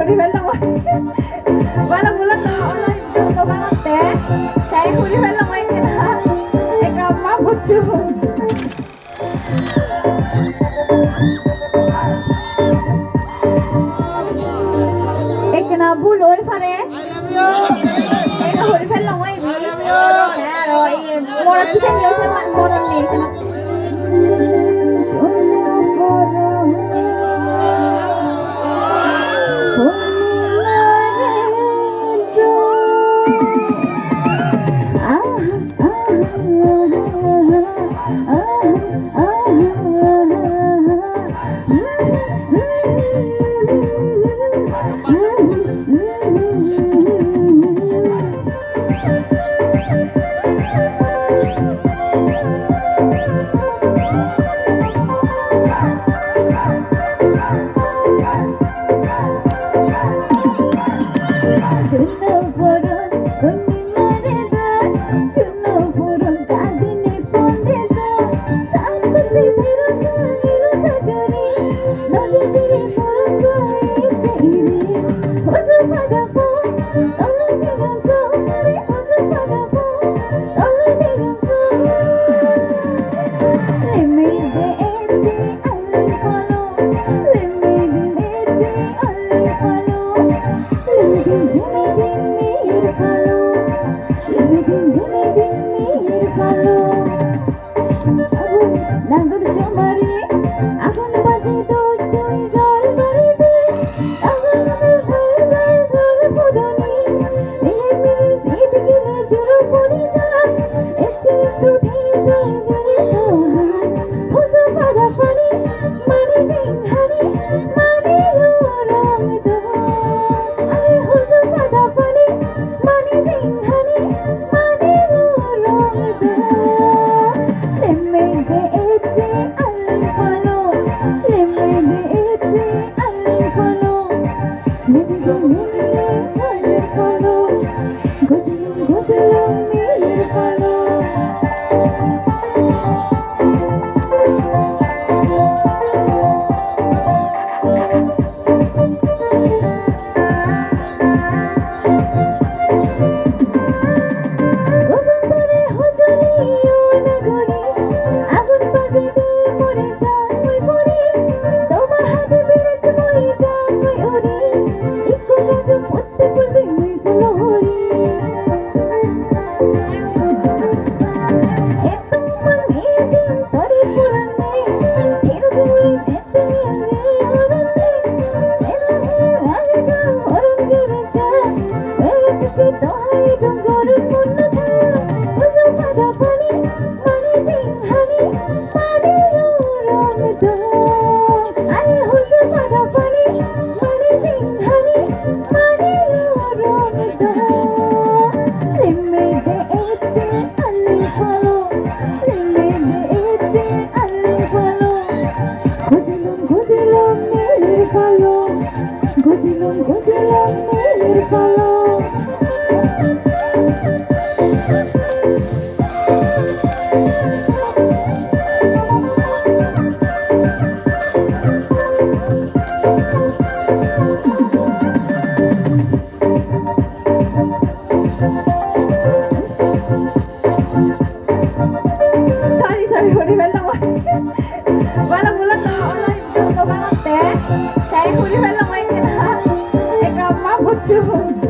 huriban lang oy. Walang bulan na ano yung bangat te. Kaya huriban lang oy kita. Ikaw mabot yun. Kenabul oy pare. Ikaw huriban lang oy. Pero mora tu sen yo sen mora ni sen. Sorry, huriban lang oy. Walang bulan na ano yung bangat te. Kaya huriban lang oy kita. Ikaw mabot yun.